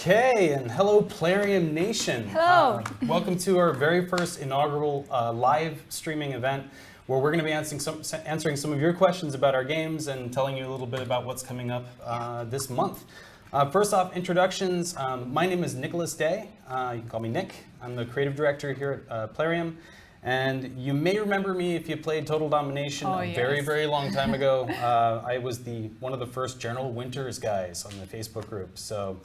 Okay, and hello Plarium Nation. Hello. Welcome to our very first inaugural live streaming event where we're going to be answering some of your questions about our games and telling you a little bit about what's coming up this month. First off, introductions. My name is Nicholas Day. You can call me Nick. I'm the creative director here at Plarium. And you may remember me if you played Total Domination a very, very long time ago. I was one of the first General Winters guys on the Facebook group. So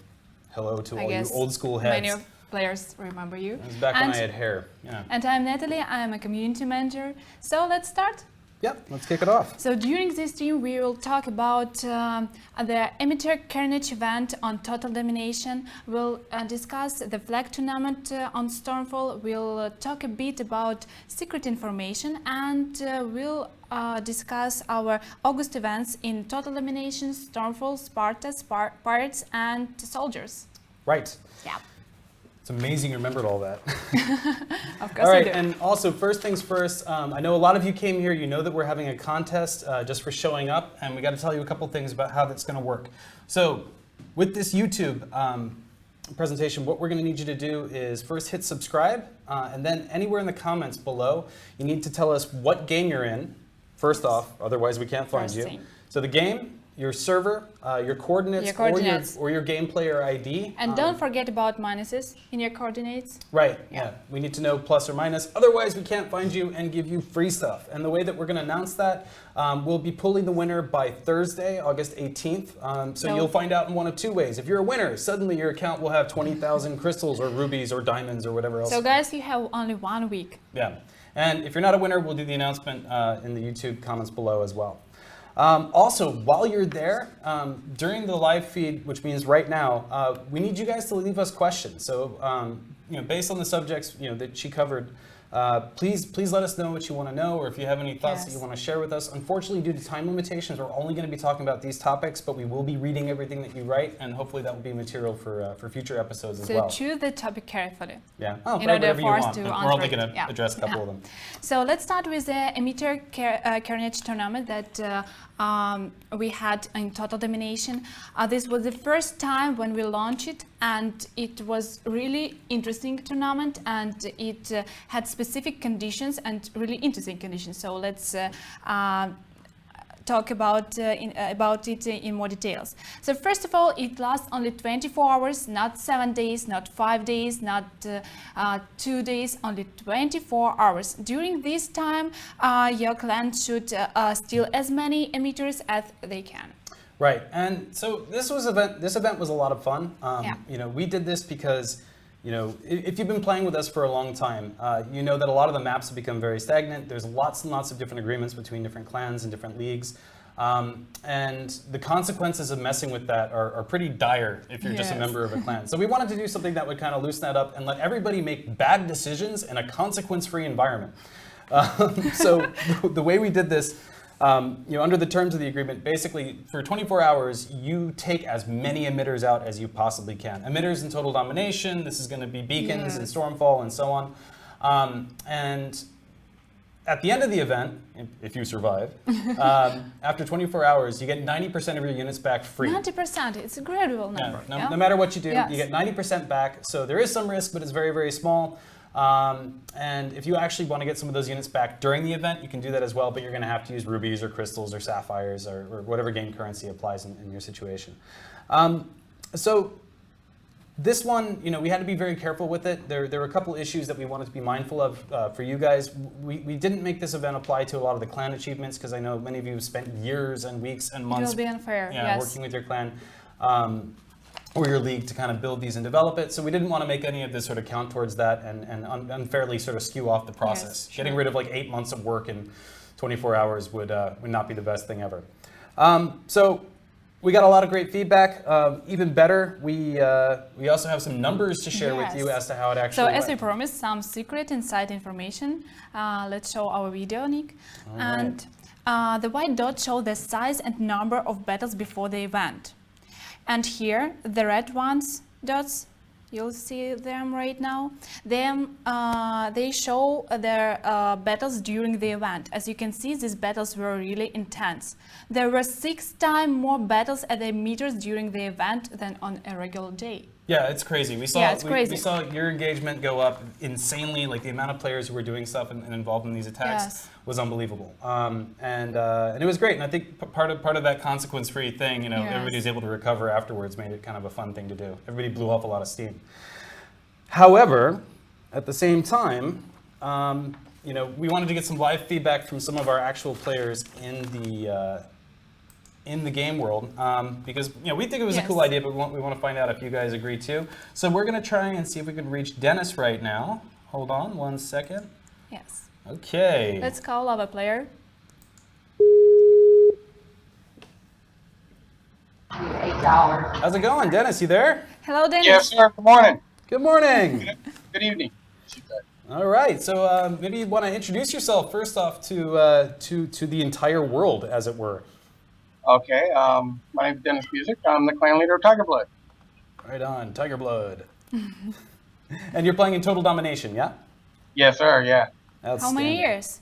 hello to all you old school heads. Many of players remember you. It was back when I had hair. Yeah. And I'm Natalie. I'm a community manager. So let's start. Yep, let's kick it off. So during this stream, we will talk about the Emitter Carnage event on Total Domination. We'll discuss the flag tournament on Stormfall. We'll talk a bit about secret information, and we'll discuss our August events in Total Domination, Stormfall, Sparta, Pirates, and Soldiers. Right. Yeah. It's amazing you remembered all that. Of course All right, I do. and also first things first, I know a lot of you came here, you know that we're having a contest just for showing up, and we got to tell you a couple things about how that's going to work. So with this YouTube presentation, what we're going to need you to do is first hit subscribe, and then anywhere in the comments below, you need to tell us what game you're in, first off, otherwise we can't find you. So the game, your server, your coordinates, or your game player ID. And don't forget about minuses in your coordinates. Right, yeah. We need to know plus or minus. Otherwise, we can't find you and give you free stuff. And the way that we're going to announce that, we'll be pulling the winner by Thursday, August 18th. So you'll find out in one of two ways. If you're a winner, suddenly your account will have 20,000 crystals or rubies or diamonds or whatever else. So guys, you have only 1 week. Yeah. And if you're not a winner, we'll do the announcement in the YouTube comments below as well. Also, while you're there, during the live feed, which means right now, we need you guys to leave us questions. So, based on the subjects, that she covered, please let us know what you want to know, or if you have any thoughts that you want to share with us. Unfortunately, due to time limitations, we're only going to be talking about these topics, but we will be reading everything that you write, and hopefully that will be material for future episodes as well. So choose the topic carefully. Yeah. In order for us to We're answer only going to address a couple of them. So let's start with the Emitter Carnage tournament that we had in Total Domination. This was the first time when we launched it, and it was really interesting tournament, and it had specific conditions and really interesting conditions. So let's talk about it in more details. So first of all, it lasts only 24 hours, not 7 days, not 5 days, not 2 days, only 24 hours. During this time, your clan should steal as many emitters as they can. Right, and so this event was a lot of fun. We did this because, if you've been playing with us for a long time, you know that a lot of the maps have become very stagnant. There's lots and lots of different agreements between different clans and different leagues. And the consequences of messing with that are pretty dire if you're just a member of a clan. So we wanted to do something that would kind of loosen that up and let everybody make bad decisions in a consequence-free environment. So the way we did this, under the terms of the agreement, basically for 24 hours, you take as many emitters out as you possibly can. Emitters in Total Domination, this is going to be beacons in Stormfall and so on. And at the end of the event, if you survive, after 24 hours, you get 90% of your units back free. 90%, it's a gradual number. No matter what you do, you get 90% back. So there is some risk, but it's very, very small. And if you actually want to get some of those units back during the event, you can do that as well, but you're going to have to use rubies or crystals or sapphires or whatever game currency applies in your situation. So this one, we had to be very careful with it. There were a couple issues that we wanted to be mindful of for you guys. We didn't make this event apply to a lot of the clan achievements because I know many of you have spent years and weeks and months It will be unfair, yes. working with your clan or your league to kind of build these and develop it. So we didn't want to make any of this sort of count towards that and unfairly sort of skew off the process. Yes, sure. Getting rid of like 8 months of work in 24 hours would not be the best thing ever. So we got a lot of great feedback. Even better, we also have some numbers to share with you as to how it actually went. So as we promised, some secret inside information. Let's show our video, Nick. All and the white dots show the size and number of battles before the event. And here, the red dots, you'll see them right now. They show their battles during the event. As you can see, these battles were really intense. There were 6 times more battles at the emitters during the event than on a regular day. Yeah, it's crazy. We saw crazy. We saw your engagement go up insanely. Like the amount of players who were doing stuff and involved in these attacks was unbelievable. And it was great. And I think part of that consequence-free thing, everybody was able to recover afterwards, made it kind of a fun thing to do. Everybody blew off a lot of steam. However, at the same time, we wanted to get some live feedback from some of our actual players in the game world, because we think it was a cool idea, but we want to find out if you guys agree too. So we're going to try and see if we can reach Dennis right now. Hold on 1 second. Yes. Okay. Let's call our player. $8. How's it going, Dennis? You there? Hello, Dennis. Yes, sir. Good morning. Good morning. Good evening. All right. So maybe you want to introduce yourself first off to the entire world, as it were. Okay. My name's Dennis Music. I'm the clan leader of Tiger Blood. Right on, Tiger Blood. And you're playing in Total Domination, yeah? Yes, sir. Yeah. How many years?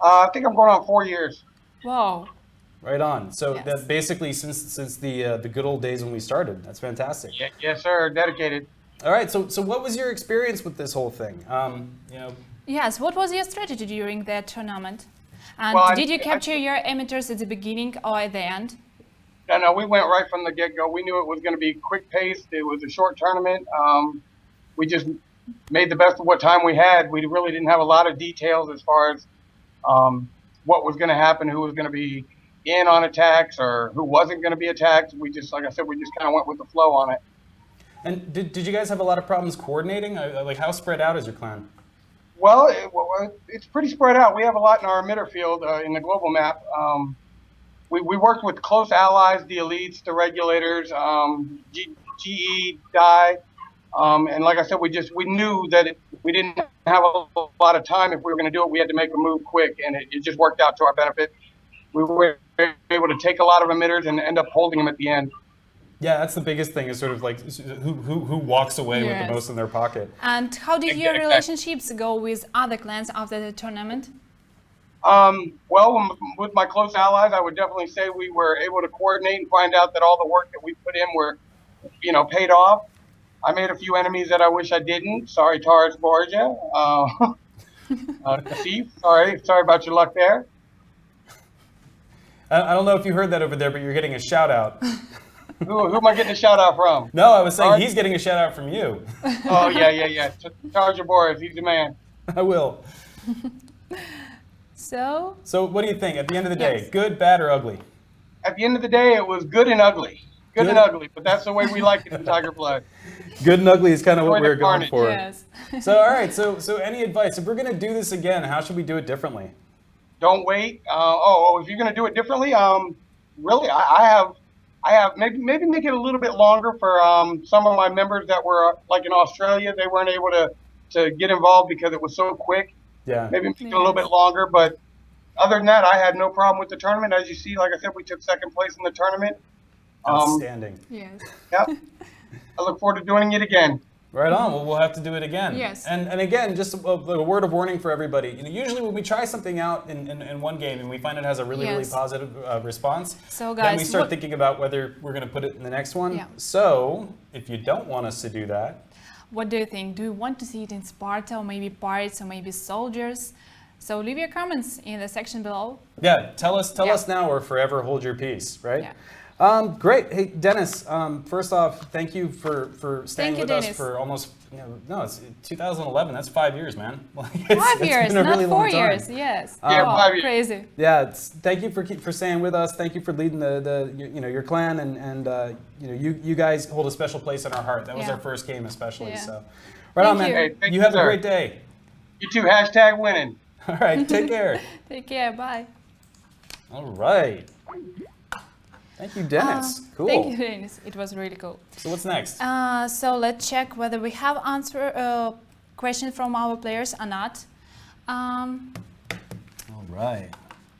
I think I'm going on 4 years. Wow. Right on. So that basically since the good old days when we started. That's fantastic. Yeah, yes, sir. Dedicated. All right. So what was your experience with this whole thing? Yes. What was your strategy during that tournament? And did you capture your emitters at the beginning or at the end? No, we went right from the get-go. We knew it was going to be quick-paced. It was a short tournament. We just made the best of what time we had. We really didn't have a lot of details as far as what was going to happen, who was going to be in on attacks or who wasn't going to be attacked. We just, like I said, we just kind of went with the flow on it. And did you guys have a lot of problems coordinating? Like, how spread out is your clan? Well, it's pretty spread out. We have a lot in our emitter field in the global map. We worked with close allies, the elites, the regulators, GE, DI, and like I said, we knew that we didn't have a lot of time. If we were going to do it, we had to make a move quick, and it just worked out to our benefit. We were able to take a lot of emitters and end up holding them at the end. Yeah, that's the biggest thing, is sort of like who walks away with the most in their pocket. And how did your relationships go with other clans after the tournament? Well, with my close allies, I would definitely say we were able to coordinate and find out that all the work that we put in were, paid off. I made a few enemies that I wish I didn't. Sorry, Taurus Borgia. Steve, sorry about your luck there. I don't know if you heard that over there, but you're getting a shout out. Who am I getting a shout out from? No, I was saying he's getting a shout out from you. Oh, yeah. Charger Boris, he's the man. I will. So what do you think at the end of the day? Good, bad, or ugly? At the end of the day, it was good and ugly. Good and ugly, but that's the way we like it in Tiger Blood. Good and ugly is kind of what we were going for. Yes. So, all right. So any advice? If we're going to do this again, how should we do it differently? Don't wait. If you're going to do it differently, really, I have maybe make it a little bit longer for some of my members that were like in Australia. They weren't able to get involved because it was so quick. Yeah. Maybe make it a little bit longer, but other than that, I had no problem with the tournament. As you see, like I said, we took second place in the tournament. Outstanding. Yes. Yep. I look forward to doing it again. Right on. Well, we'll have to do it again. Yes. And again, just a word of warning for everybody. Usually when we try something out in one game and we find it has a really positive response, so guys, then we start thinking about whether we're going to put it in the next one. Yeah. So if you don't want us to do that, What do you think? Do you want to see it in Sparta, or maybe pirates, or maybe soldiers? So leave your comments in the section below. Yeah, tell us now or forever hold your peace, right? Yeah. Great. Hey, Dennis, first off, thank you for staying with us Dennis. for almost, it's 2011. That's 5 years, man. Five years, been a not really 4 long time. years. Yes. Yeah, Wow, 5 years. crazy. Yeah, thank you for staying with us. Thank you for leading your clan, and you guys hold a special place in our heart. That was Yeah. our first game, especially. Yeah. So, right on, Thank man. you. Hey, thank You you, have a sir. great day. You too. Hashtag winning. All right, take care. Take care. Bye. All right. Thank you, Dennis. Cool. Thank you, Dennis. It was really cool. So what's next? So let's check whether we have answer question from our players or not. All right.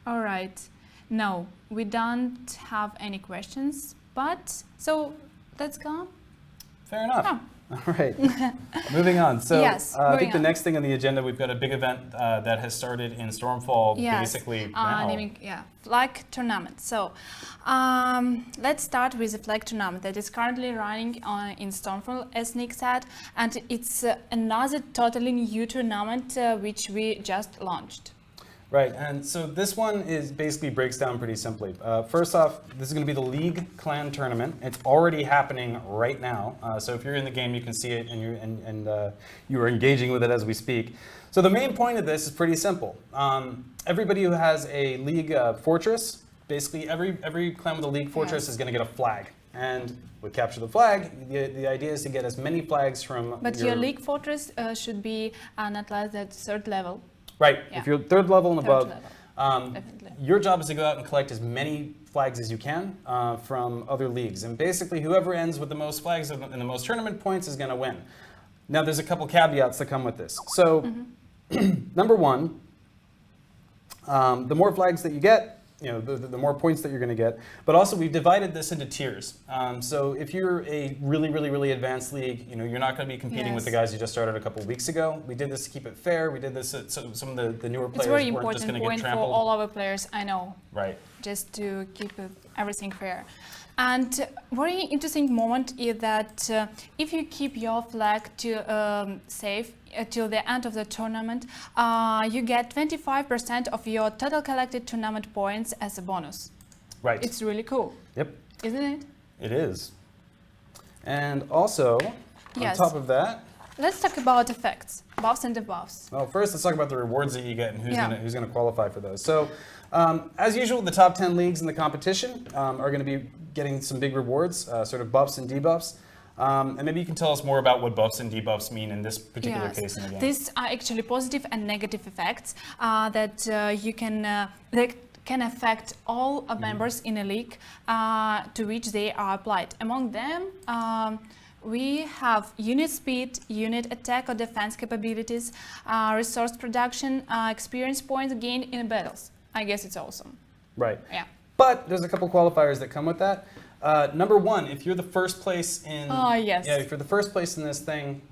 All right. No, we don't have any questions. But so let's go. Fair enough. Oh. All right. Moving on. So Yes, I think moving the on. next thing on the agenda, we've got a big event that has started in Stormfall basically now. Flag tournament. So let's start with the flag tournament that is currently running in Stormfall, as Nick said, and it's another totally new tournament which we just launched. Right, and so this one is basically breaks down pretty simply. First off, this is going to be the League Clan Tournament. It's already happening right now. So if you're in the game, you can see it, and you are engaging with it as we speak. So the main point of this is pretty simple. Everybody who has a League fortress, basically every clan with a League fortress is going to get a flag. And with Capture the Flag, the idea is to get as many flags from But your League fortress should be not less than 3rd level. Right. Yeah. If you're 3rd level and above, Definitely. your job is to go out and collect as many flags as you can from other leagues. And basically, whoever ends with the most flags and the most tournament points is going to win. Now, there's a couple caveats that come with this. So, number one, the more flags that you get, the more points that you're going to get. But also, we've divided this into tiers. So if you're a really advanced league, you're not going to be competing with the guys you just started a couple of weeks ago. We did this to keep it fair. We did this so some of the newer players It's very weren't just important going to get point for trampled. all our players, I know. Right. Just to keep everything fair. And very interesting moment is that if you keep your flag to safe till the end of the tournament, you get 25% of your total collected tournament points as a bonus. Right. It's really cool. Yep. Isn't it? It is. And also, Yes. on top of that, Let's talk about effects, buffs and debuffs. well, first let's talk about the rewards that you get and who's gonna qualify for those. So, as usual, the top 10 leagues in the competition are going to be getting some big rewards, sort of buffs and debuffs. And maybe you can tell us more about what buffs and debuffs mean in this particular case in the game. These are actually positive and negative effects that you can that can affect all members in a league to which they are applied. Among them, we have unit speed, unit attack or defense capabilities, resource production, experience points gained in battles. I guess it's awesome. Right. Yeah. But there's a couple qualifiers that come with that. Number one, if you're the first place in, yes. if you're the first place in this thing,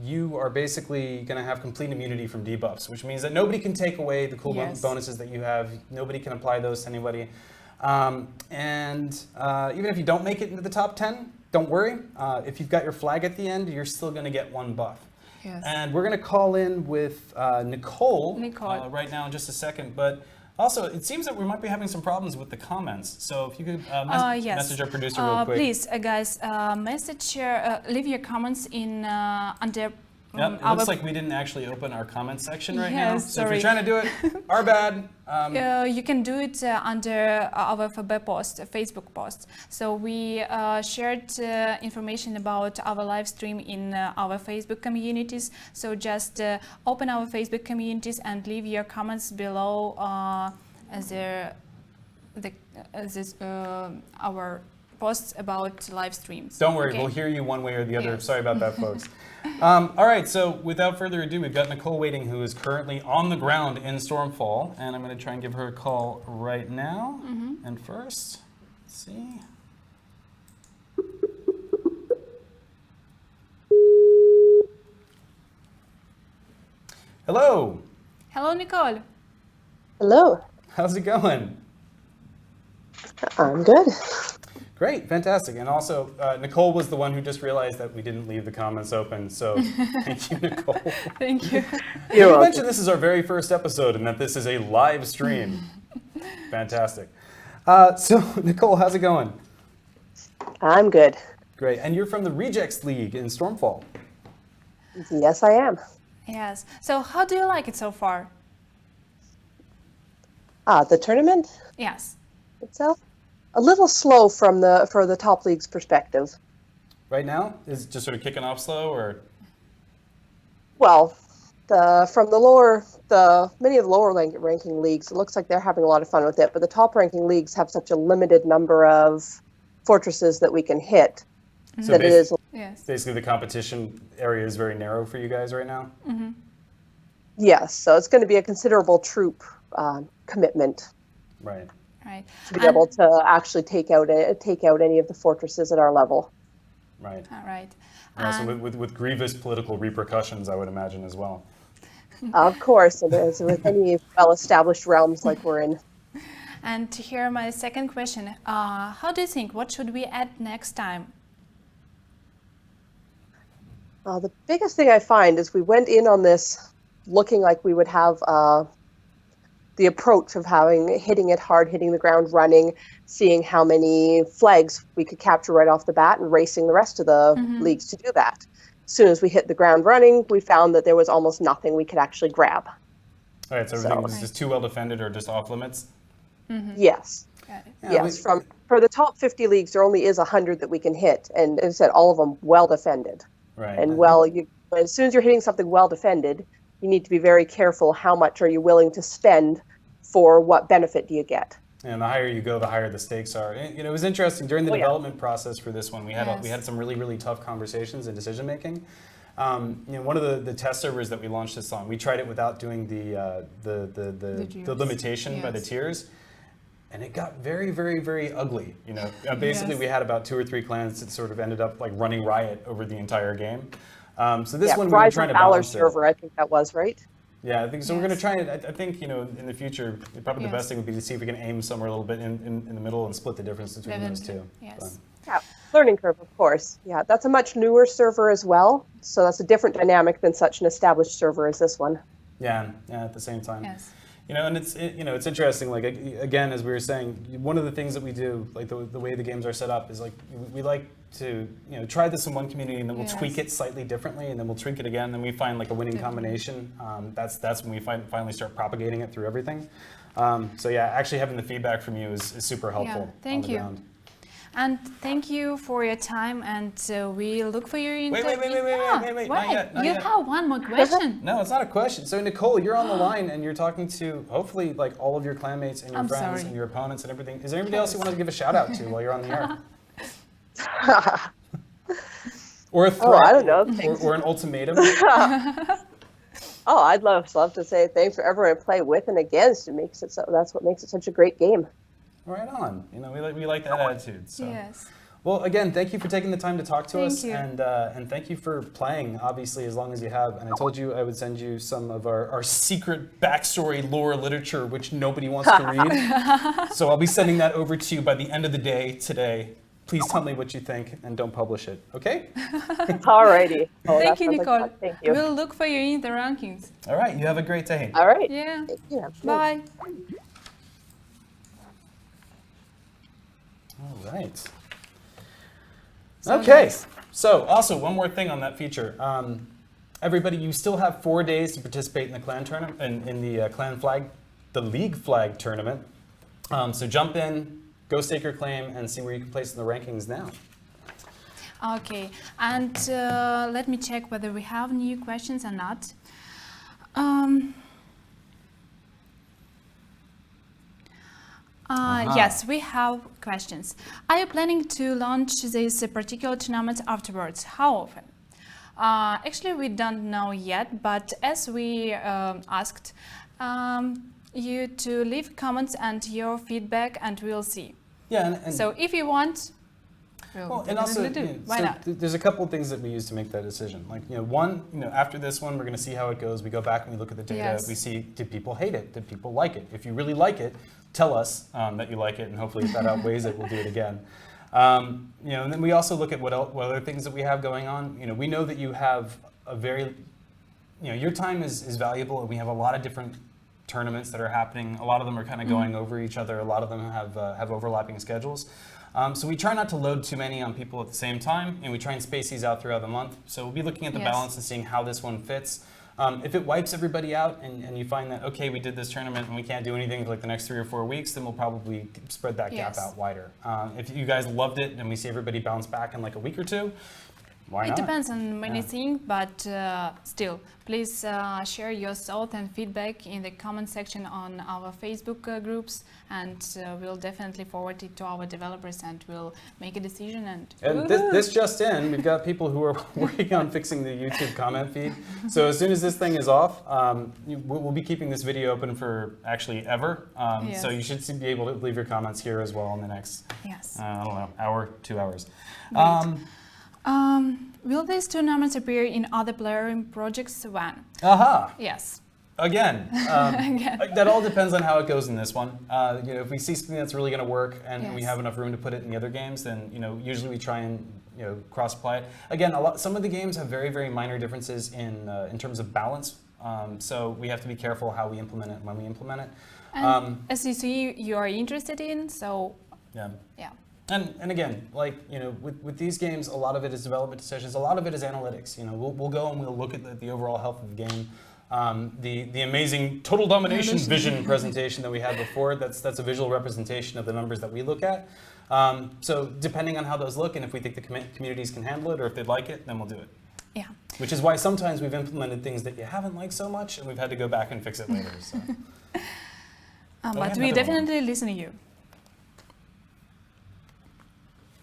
you are basically going to have complete immunity from debuffs, which means that nobody can take away the cool bonuses that you have. Nobody can apply those to anybody. Even if you don't make it into the top 10, don't worry. If you've got your flag at the end, you're still going to get one buff. Yes. And we're going to call in with Nicole right now in just a second. But also, it seems that we might be having some problems with the comments. So if you could message our producer real quick. Please, guys, leave your comments in under It looks like we didn't actually open our comment section right now. So sorry. if you're trying to do it, our bad. You can do it under our FB post, Facebook post. So we shared information about our live stream in our Facebook communities. So just open our Facebook communities and leave your comments below our posts about live streams. Don't worry, we'll hear you one way or the other. Yes. Sorry about that, folks. All right, so without further ado, we've got Nicole waiting, who is currently on the ground in Stormfall, and I'm going to try and give her a call right now. And first, let's see. Hello. Hello, Nicole. Hello. How's it going? I'm good. Great, fantastic. And also, Nicole was the one who just realized that we didn't leave the comments open, so thank you, Nicole. Thank you. You mentioned this is our very first episode and that this is a live stream. Fantastic. So, Nicole, how's it going? I'm good. Great. And you're from the Rejects League in Stormfall. Yes, I am. Yes. So how do you like it so far? The tournament Yes. itself, a little slow for the top league's perspective. Right now? Is it just sort of kicking off slow, or? Well, many of the lower ranking leagues, it looks like they're having a lot of fun with it, but the top ranking leagues have such a limited number of fortresses that we can hit So that it is. Yes. basically the competition area is very narrow for you guys right now? Yes, so it's going to be a considerable troop commitment Right. Right. to be able to actually take out any of the fortresses at our level. Right. All right. And also with grievous political repercussions, I would imagine, as well. Of course, it is with any well-established realms like we're in. And here my second question. How do you think, what should we add next time? The biggest thing I find is we went in on this looking like we would have the approach of hitting it hard, hitting the ground running, seeing how many flags we could capture right off the bat, and racing the rest of the leagues to do that. As soon as we hit the ground running, we found that there was almost nothing we could actually grab. All right, so everything was just too well defended or just off limits? Yes. Got it. Yeah, Yes. For the top 50 leagues, there only is 100 that we can hit. And as I said, all of them well defended. Right. And as soon as you're hitting something well defended, you need to be very careful how much are you willing to spend for what benefit do you get. And the higher you go, the higher the stakes are. And, it was interesting during the development process for this one. We had some really, really tough conversations and decision making. One of the test servers that we launched this on, we tried it without doing the limitation by the tiers, and it got very, very, very ugly. Basically we had about 2 or 3 clans that sort of ended up like running riot over the entire game. So this one we were trying to balance it. server, I think that was right. Yeah, I think so. We're going to try it. I think in the future, probably the best thing would be to see if we can aim somewhere a little bit in the middle and split the difference between those two. Yes. Yeah, learning curve, of course. Yeah, that's a much newer server as well, so that's a different dynamic than such an established server as this one. Yeah, at the same time. Yes. And it's interesting. Like again, as we were saying, one of the things that we do, like the way the games are set up, is like we like to try this in one community and then we'll tweak it slightly differently and then we'll tweak it again. And then we find like a winning combination. That's when we finally start propagating it through everything. So yeah, actually having the feedback from you is super helpful. Yeah, thank you. Ground. And thank you for your time, and we look for your Wait, not yet, not you yet. have one more question. No, it's not a question. So Nicole, you're on the line and you're talking to hopefully like all of your clanmates and your I'm friends sorry. and your opponents and everything. Is there anybody else you want to give a shout out to while you're on the air? Or a threat? I don't know. Or an ultimatum? I'd love to say thanks for everyone to play with and against. That's what makes it such a great game. Right on. We like that attitude. So. Yes. Well, again, thank you for taking the time to talk to us, you. and thank you for playing. Obviously, as long as you have. And I told you I would send you some of our secret backstory lore literature, which nobody wants to read. So I'll be sending that over to you by the end of the day today. Please tell me what you think and don't publish it. Okay? Alrighty. Thank you, Nicole. Like Thank you. We'll look for you in the rankings. All right. You have a great day. All right. Yeah. Yeah. Bye. All right. So Okay. nice. So also one more thing on that feature. Everybody, you still have 4 days to participate in the clan tournament in the the league flag tournament. So jump in, go stake your claim, and see where you can place in the rankings now. Okay, and let me check whether we have new questions or not. Yes, we have questions. Are you planning to launch this particular tournament afterwards? How often? Actually, we don't know yet, but as we asked you to leave comments and your feedback, and we'll see. Yeah, and So if you want, well, and also, why not? There's a couple of things that we use to make that decision. Like, one, after this one, we're going to see how it goes. We go back and we look at the data. Yes. We see, did people hate it? Did people like it? If you really like it, tell us that you like it, and hopefully if that outweighs it, we'll do it again. And then we also look at what other things that we have going on. We know that you have a very, your time is valuable, and we have a lot of different tournaments that are happening. A lot of them are kind of going over each other. A lot of them have overlapping schedules. So we try not to load too many on people at the same time, and we try and space these out throughout the month. So we'll be looking at the balance and seeing how this one fits. If it wipes everybody out and you find that, okay, we did this tournament and we can't do anything for like the next 3 or 4 weeks, then we'll probably spread that gap out wider. If you guys loved it and we see everybody bounce back in like a week or two, why not? It depends on many things, but still, please share your thoughts and feedback in the comment section on our Facebook groups, and we'll definitely forward it to our developers, and we'll make a decision. And this just in, we've got people who are working on fixing the YouTube comment feed. So as soon as this thing is off, we'll be keeping this video open for actually ever. So you should be able to leave your comments here as well in the next, I don't know, hour, 2 hours. Will these tournaments appear in other Plarium projects? When? Yes. Again, that all depends on how it goes in this one. If we see something that's really going to work and we have enough room to put it in the other games, then usually we try and cross-apply it. Again, some of the games have very, very minor differences in terms of balance. So we have to be careful how we implement it and when we implement it. And as you see, you are interested in, so yeah. And again, with these games, a lot of it is development decisions. A lot of it is analytics. We'll go and we'll look at the overall health of the game. The amazing total domination vision presentation that we had before, that's a visual representation of the numbers that we look at. So depending on how those look and if we think the communities can handle it or if they'd like it, then we'll do it. Yeah. Which is why sometimes we've implemented things that you haven't liked so much and we've had to go back and fix it later. So. But we definitely listen to you.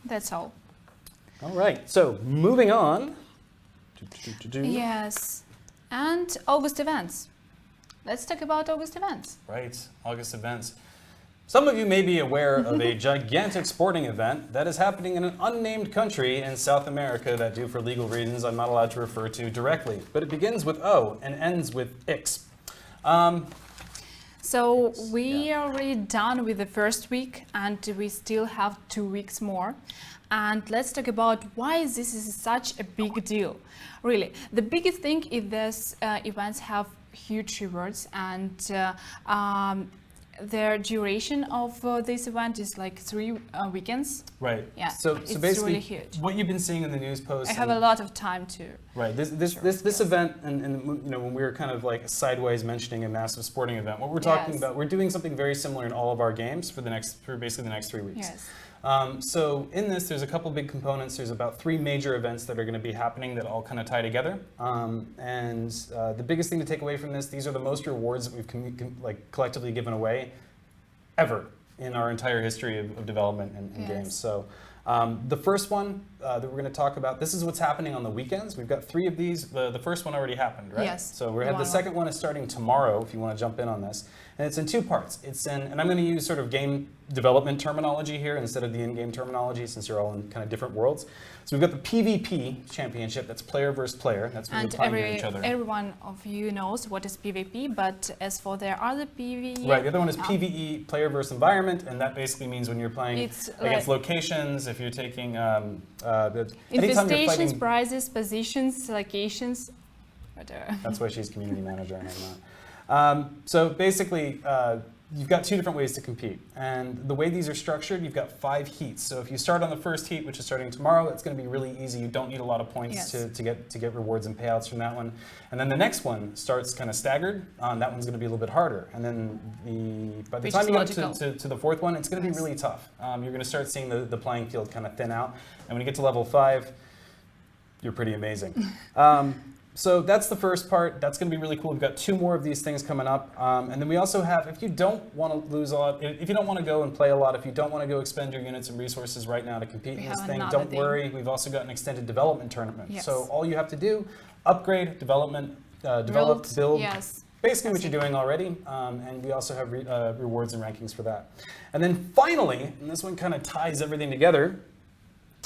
That's all. All right, so moving on. Yes, and August events. Let's talk about August events. Right, August events. Some of you may be aware of a gigantic sporting event that is happening in an unnamed country in South America that, due for legal reasons, I'm not allowed to refer to directly. But it begins with O and ends with X. So we are already done with the first week, and we still have 2 weeks more. And let's talk about why this is such a big deal. Really, the biggest thing is these events have huge rewards, and their duration of this event is like 3 weekends. Right. Yeah. So it's basically, really huge. what you've been seeing in the news posts. I have a lot of time to. Right. This event, and when we were kind of like sideways mentioning a massive sporting event, what we're talking about, we're doing something very similar in all of our games for basically the next 3 weeks. Yes. So in this, there's a couple big components. There's about 3 major events that are going to be happening that all kind of tie together. The biggest thing to take away from this, these are the most rewards that we've collectively given away ever in our entire history of development and games. So the first one that we're going to talk about, this is what's happening on the weekends. We've got 3 of these. The first one already happened, right? Yes. So the second one is starting tomorrow, if you want to jump in on this. And it's in 2 parts. And I'm going to use sort of game development terminology here instead of the in-game terminology, since you're all in kind of different worlds. So we've got the PvP championship, that's player versus player. That's when we're playing with each other. Every one of you knows what is PvP, but as for their other PvE... Right, the other one is PvE, player versus environment, and that basically means when you're playing against locations, if you're taking... infestations, prizes, positions, locations, whatever. That's why she's community manager and I'm not. So basically, you've got 2 different ways to compete. And the way these are structured, you've got 5 heats. So if you start on the first heat, which is starting tomorrow, it's going to be really easy. You don't need a lot of points to get rewards and payouts from that one. And then the next one starts kind of staggered. That one's going to be a little bit harder. And then by the time you get to the 4th one, it's going to be really tough. You're going to start seeing the playing field kind of thin out. And when you get to level 5, you're pretty amazing. So that's the first part. That's going to be really cool. We've got 2 more of these things coming up. And then we also have, if you don't want to lose a lot, if you don't want to go and play a lot, if you don't want to go expend your units and resources right now to compete in this thing, don't worry. We've also got an extended development tournament. Yes. So all you have to do, upgrade, develop, build. Yes. Basically what you're doing already. And we also have rewards and rankings for that. And then finally, and this one kind of ties everything together,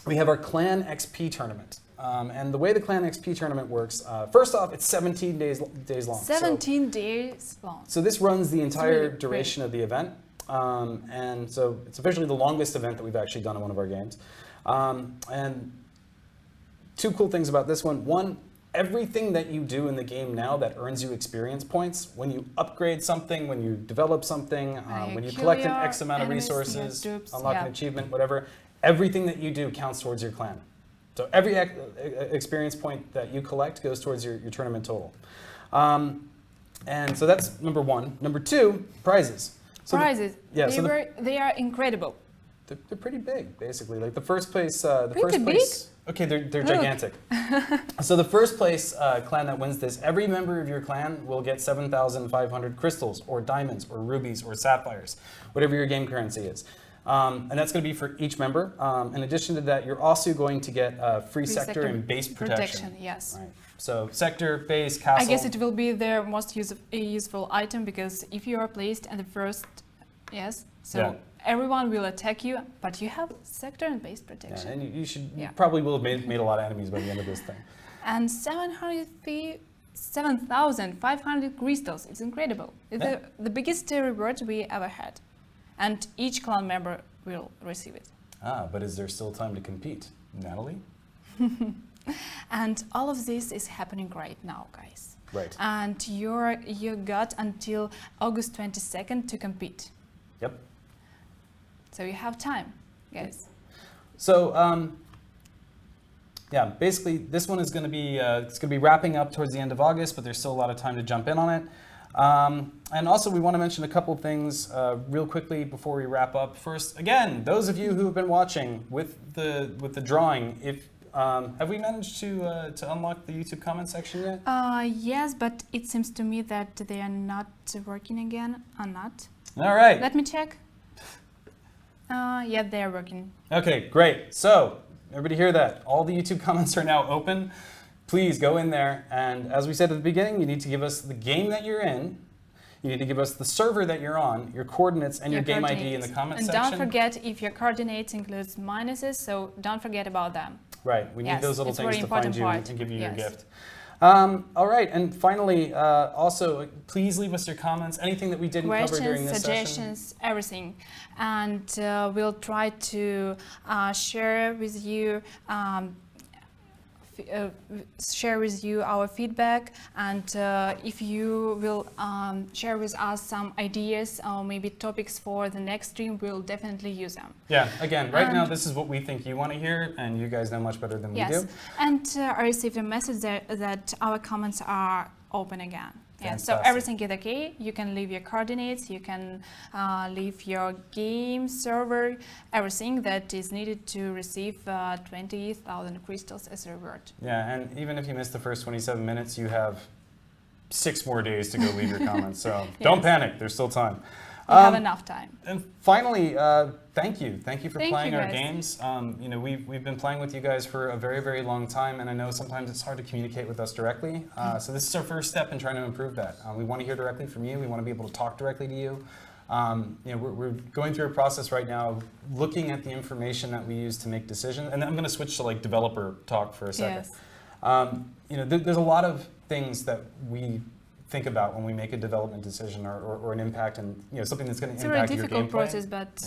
we have our Clan XP tournament. And the way the Clan XP tournament works, first off, it's 17 days long. 17 days long. So this runs the entire duration of the event. and so it's officially the longest event that we've actually done in one of our games. And two cool things about this one. One, everything that you do in the game now that earns you experience points, when you upgrade something, when you develop something, when you collect an X amount of resources, unlock an achievement, whatever, everything that you do counts towards your clan. So every experience point that you collect goes towards your tournament total. And so that's number one. Number two, prizes. So prizes. Yeah, they are incredible. They're pretty big, basically. Like the first place, okay, they're gigantic. So the first place clan that wins this, every member of your clan will get 7,500 crystals or diamonds or rubies or sapphires, whatever your game currency is. And that's going to be for each member. In addition to that, you're also going to get free sector and base protection. Yes. Right. So sector, base, castle. I guess it will be their most useful item, because if you are placed in the first, everyone will attack you, but you have sector and base protection. Yeah, and you probably will have made a lot of enemies by the end of this thing. And 7,500 crystals. It's incredible. It's the biggest reward we ever had. And each clan member will receive it. But is there still time to compete? Natalie? And all of this is happening right now, guys. Right. And you got until August 22nd to compete. Yep. So you have time, guys. So, basically this one is going to be it's going to be wrapping up towards the end of August, but there's still a lot of time to jump in on it. And also we want to mention a couple things real quickly before we wrap up. First, again, those of you who have been watching with the drawing, if have we managed to unlock the YouTube comment section yet? Yes, but it seems to me that they are not working again, or not. All right. Let me check. Yeah, they are working. Okay, great. So, everybody hear that? All the YouTube comments are now open. Please go in there, and as we said at the beginning, you need to give us the game that you're in, you need to give us the server that you're on, your coordinates, and your game ID in the comment section. And don't forget, if your coordinates includes minuses, so don't forget about them. Right, we need those little things to find you and give you your gift. All right, and finally, also, please leave us your comments, anything that we didn't cover during this suggestions, session. Everything. And we'll try to share with you our feedback, and if you will share with us some ideas or maybe topics for the next stream, we'll definitely use them. Yeah, again, right now this is what we think you want to hear, and you guys know much better than we do. And I received a message that our comments are open again. Yeah, so everything is okay. You can leave your coordinates, you can leave your game server, everything that is needed to receive 20,000 crystals as a reward. Yeah, and even if you miss the first 27 minutes, you have 6 more days to go leave your comments. So don't panic, there's still time. We have enough time. And finally, thank you for playing our games. You know, we've been playing with you guys for a very, very long time, and I know sometimes it's hard to communicate with us directly. So this is our first step in trying to improve that. We want to hear directly from you. We want to be able to talk directly to you. You know, we're going through a process right now, looking at the information that we use to make decisions. And I'm going to switch to like developer talk for a second. Yes. You know, there's a lot of things that we think about when we make a development decision or an impact, and you know, something that's going to impact your gameplay. It's a very difficult process, but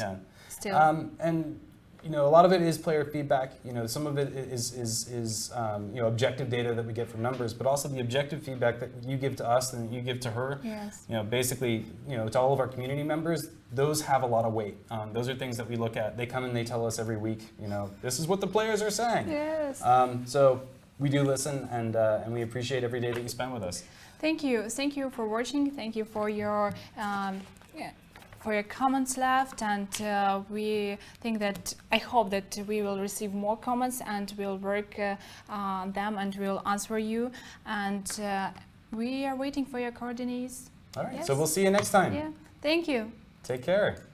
still. And you know, a lot of it is player feedback. You know, some of it is you know, objective data that we get from numbers, but also the objective feedback that you give to us and that you give to her. Yes. You know, basically, you know, to all of our community members, those have a lot of weight. Those are things that we look at. They come and they tell us every week. You know, this is what the players are saying. Yes. So we do listen, and we appreciate every day that you spend with us. Thank you for watching. Thank you for your comments left, and we think that I hope that we will receive more comments, and we'll work on them, and we'll answer you. And we are waiting for your coordinates. All right. Yes. So we'll see you next time. Yeah. Thank you. Take care.